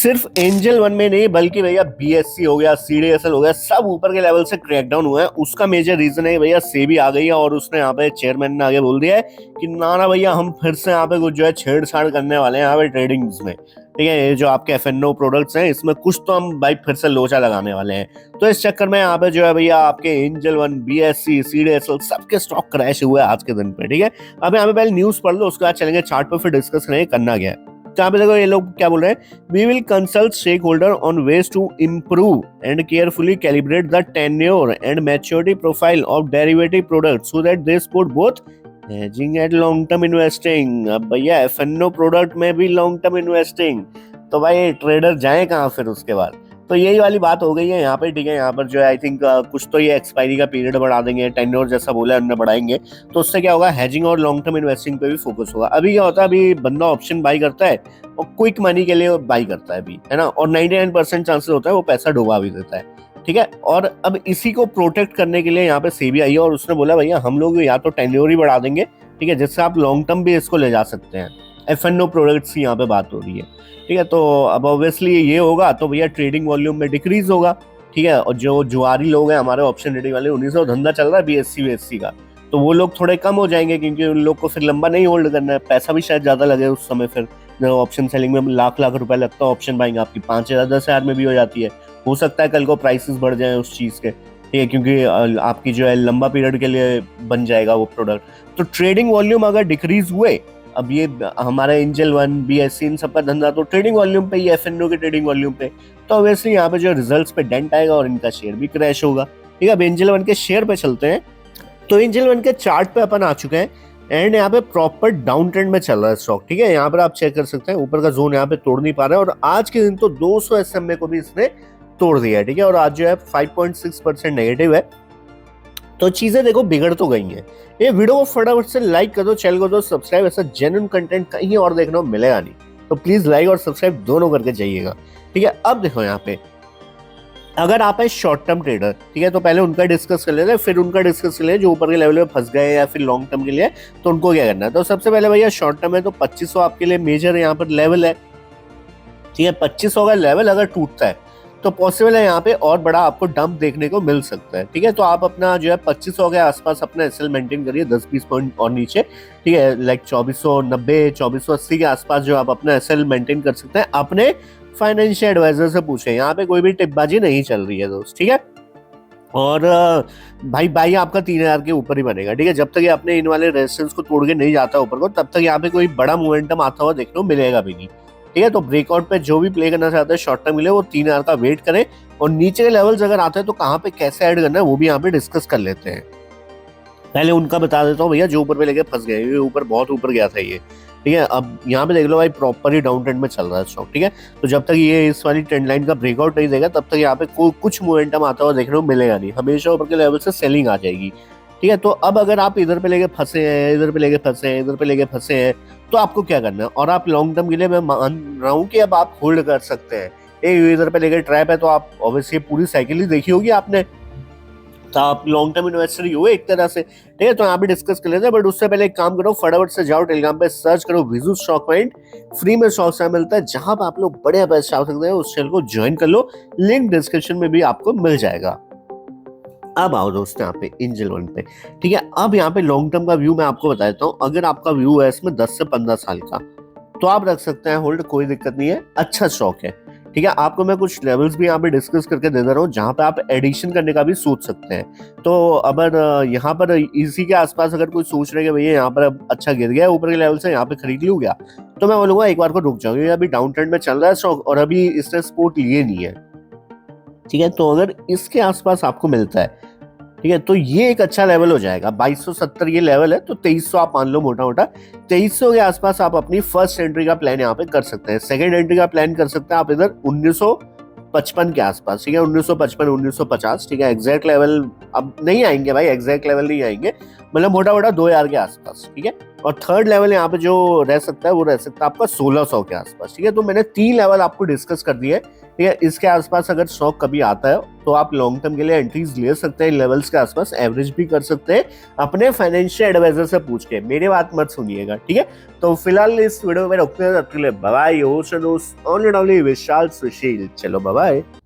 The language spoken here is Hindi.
सिर्फ एंजल वन में नहीं बल्कि भैया बीएससी हो गया, सीडीएसएल हो गया, सब ऊपर के लेवल से क्रैकडाउन हुआ है। उसका मेजर रीजन है भैया सेबी आ गई है और उसने यहाँ पे चेयरमैन ने आगे बोल दिया है कि ना ना भैया हम फिर से यहाँ पे कुछ जो है छेड़छाड़ करने वाले हैं यहाँ पे ट्रेडिंग्स में। ठीक है, ये जो आपके एफएनओ प्रोडक्ट्स हैं इसमें कुछ तो हम भाई फिर से लोचा लगाने वाले हैं। तो इस चक्कर में यहाँ पे जो है भैया आपके एंजल वन, बीएससी, सीडीएसएल सबके स्टॉक क्रैश हुए आज के दिन पे। ठीक है, अब यहाँ पे पहले न्यूज पढ़ लो, उसके बाद चलेंगे चार्ट पे, फिर डिस्कस करेंगे करना क्या है। जहाँ पे देखो ये लोग क्या बोल रहे हैं, we will consult stakeholder on ways to improve and carefully calibrate the tenure and maturity profile of derivative product so that they support both hedging and long term investing. अब भैया एफएनओ प्रोडक्ट में भी लॉन्ग टर्म इन्वेस्टिंग, तो भाई ट्रेडर जाए कहाँ फिर उसके बाद। तो यही वाली बात हो गई है यहाँ पे। ठीक है, यहाँ पर जो है आई थिंक कुछ तो ये एक्सपायरी का पीरियड बढ़ा देंगे, टेन्योर जैसा बोला है उन्होंने बढ़ाएंगे, तो उससे क्या होगा, हेजिंग और लॉन्ग टर्म इन्वेस्टिंग पे भी फोकस होगा। अभी क्या होता है, अभी बंदा ऑप्शन बाई करता है और क्विक मनी के लिए बाई करता है अभी, है ना, और 99% चांसेस होता है वो पैसा डुबा भी देता है। ठीक है, और अब इसी को प्रोटेक्ट करने के लिए यहाँ पे सेबी आई है और उसने बोला भैया हम लोग या तो टेन्योर ही बढ़ा देंगे, ठीक है, जिससे आप लॉन्ग टर्म भी इसको ले जा सकते हैं। एफएनओ प्रोडक्ट्स की यहाँ पे बात हो रही है। ठीक है, तो अब ऑब्वियसली ये होगा तो भैया ट्रेडिंग वॉल्यूम में डिक्रीज होगा। ठीक है, और जो जुआरी लोग हैं हमारे ऑप्शन ट्रेडिंग वाले, उन्हीं से धंधा चल रहा है बीएससी का, तो वो लोग थोड़े कम हो जाएंगे क्योंकि उन लोग को फिर लंबा नहीं होल्ड करना है, पैसा भी शायद ज्यादा लगे उस समय। फिर ऑप्शन सेलिंग में लाख लाख रुपए लगता है, ऑप्शन बाइंग आपकी 5,000 10,000 में भी हो जाती है। हो सकता है कल को प्राइसेस बढ़ जाए उस चीज के, ठीक है, क्योंकि आपकी जो है लंबा पीरियड के लिए बन जाएगा वो प्रोडक्ट। तो ट्रेडिंग वॉल्यूम अगर डिक्रीज हुए, अब ये हमारा एंजल वन, बीएससी इन सबका धंधा तो ट्रेडिंग वॉल्यूम पे ही, एफएनओ के ट्रेडिंग वॉल्यूम पे, तो ऑब्वियसली यहाँ पे जो रिजल्ट्स पे डेंट आएगा और इनका शेयर भी क्रैश होगा। ठीक है, अब एंजल वन के शेयर पे चलते हैं। तो एंजल वन के चार्ट पे अपन आ चुके हैं एंड यहाँ पे प्रॉपर डाउन ट्रेंड में चल रहा है स्टॉक। ठीक है, यहाँ पर आप चेक कर सकते हैं, ऊपर का जोन यहाँ पे तोड़ नहीं पा रहा है और आज के दिन तो 200 SMA को भी इसने तोड़ दिया है। ठीक है, और आज जो है 5.6% नेगेटिव है। तो चीजें देखो बिगड़ तो गई हैं। ये वीडियो को फटाफट से लाइक कर दो, चैनल को दो सब्सक्राइब, ऐसा जेन्युइन कंटेंट कहीं और देखने को मिलेगा नहीं, तो प्लीज लाइक और सब्सक्राइब दोनों करके जाइएगा। ठीक है, अब देखो यहाँ पे अगर आप है शॉर्ट टर्म ट्रेडर, ठीक है, तो पहले उनका डिस्कस कर लेते हैं, फिर उनका डिस्कस कर लेते हैं जो ऊपर के लेवल में फंस गए या फिर लॉन्ग टर्म के लिए, तो उनको क्या करना है। तो सबसे पहले भैया शॉर्ट टर्म है तो 2500 आपके लिए मेजर यहाँ पर लेवल है। ठीक है, 2500 का लेवल अगर टूटता है तो पॉसिबल है यहाँ पे और बड़ा आपको डंप देखने को मिल सकता है। ठीक है, तो आप अपना जो है 2500 के आसपास अपना एसएल मेंटेन करिए, 10-20 पॉइंट और नीचे। ठीक है, लाइक 2490 2480 के आसपास जो आप अपना एसएल मेंटेन कर सकते हैं। अपने फाइनेंशियल एडवाइजर से पूछें, यहाँ पे कोई भी टिप्पबाजी नहीं चल रही है दोस्त। ठीक है, और भाई आपका 3000 के ऊपर ही बनेगा। ठीक है, जब तक ये अपने इन वाले रेजिस्टेंस को तोड़ के नहीं जाता ऊपर को, तब तक यहाँ पे कोई बड़ा मोमेंटम आता हुआ देखने को मिलेगा भी नहीं। ठीक है, तो ब्रेकआउट पे जो भी प्ले करना चाहते हैं शॉर्ट टर्म के लिए वो 3000 का वेट करें, और नीचे के लेवल्स अगर आते हैं तो कहाँ पे कैसे ऐड करना है वो भी यहाँ पे डिस्कस कर लेते हैं। पहले उनका बता देता हूँ भैया, जो ऊपर पे लेके फंस गए, ये ऊपर बहुत ऊपर गया था ये। ठीक है, अब यहाँ पे देख लो भाई प्रॉपर ही डाउन ट्रेंड में चल रहा है स्टॉक। ठीक है, तो जब तक ये इस वाली ट्रेंड लाइन का ब्रेकआउट नहीं देगा तब तक यहाँ पे कुछ मोमेंटम आता हुआ देखने को मिलेगा नहीं, हमेशा ऊपर के लेवल से सेलिंग आ जाएगी। ठीक है, तो अब अगर आप इधर पे लेके फंसे हैं, इधर पे लेके फंसे हैं, इधर पे लेके फंसे हैं, तो आपको क्या करना है। और आप लॉन्ग टर्म के लिए मैं मान रहा हूँ कि अब आप होल्ड कर सकते हैं। इधर पे लेके ट्रैप है तो आप ऑब्वियसली पूरी साइकिल ही देखी होगी आपने, तो आप लॉन्ग टर्म इन्वेस्टर ही हुए एक तरह से। ठीक है, तो यहाँ पे डिस्कस कर लेते हैं, बट उससे पहले एक काम करो, फटाफट से जाओ टेलीग्राम पे सर्च करो विजू स्टॉक पॉइंट, फ्री में स्टॉक से मिलता है, जहां पे आप लोग बड़े पैसे छाप सकते हैं। उस चैनल को ज्वाइन कर लो, लिंक डिस्क्रिप्शन में भी आपको मिल जाएगा। अब आओ दोस्तों यहाँ पे एंजल वन पे। ठीक है, अब यहाँ पे लॉन्ग टर्म का व्यू मैं आपको बता देता हूँ। अगर आपका व्यू है इसमें 10 से 15 साल का, तो आप रख सकते हैं होल्ड, कोई दिक्कत नहीं है, अच्छा स्टॉक है। ठीक है, आपको मैं कुछ लेवल्स भी यहाँ पे डिस्कस करके दे रहा हूँ जहाँ पे आप एडिशन करने का भी सोच सकते हैं। तो अगर यहाँ पर इसी के आसपास अगर कोई सोच रहे कि भैया यहाँ पर अब अच्छा गिर गया ऊपर के लेवल से, यहाँ पे खरीद लूँ क्या, तो मैं बोलूंगा एक बार को रुक जाओ, अभी डाउन ट्रेंड में चल रहा है स्टॉक और अभी इसने सपोर्ट लिए नहीं है। ठीक है, तो अगर इसके आसपास आपको मिलता है, ठीक है, तो ये एक अच्छा लेवल हो जाएगा। 2270 ये लेवल है, तो 2300 आप मान लो मोटा मोटा, 2300 के आसपास आप अपनी फर्स्ट एंट्री का प्लान यहाँ पे कर सकते हैं। सेकंड एंट्री का प्लान कर सकते हैं आप इधर 1955 के आसपास। ठीक है, 1955 1950। ठीक है, एग्जैक्ट लेवल अब नहीं आएंगे भाई, एग्जैक्ट लेवल नहीं आएंगे, मतलब मोटा मोटा 2000 के आसपास। ठीक है, और थर्ड लेवल यहाँ पे जो रह सकता है वो रह सकता है आपका 1600 के आसपास। ठीक है, तो मैंने 3 लेवल आपको डिस्कस कर दिए। ठीक है, इसके आसपास अगर स्टॉक कभी आता है तो आप लॉन्ग टर्म के लिए एंट्रीज ले सकते हैं, लेवल्स के आसपास एवरेज भी कर सकते हैं अपने फाइनेंशियल एडवाइजर से पूछ के। मेरी बात मत सुनिएगा, ठीक है। तो फिलहाल इस वीडियो में रोकते हैं, तब तक के लिए bye bye. Host and host only Vishal Sushil, चलो बाय बाय।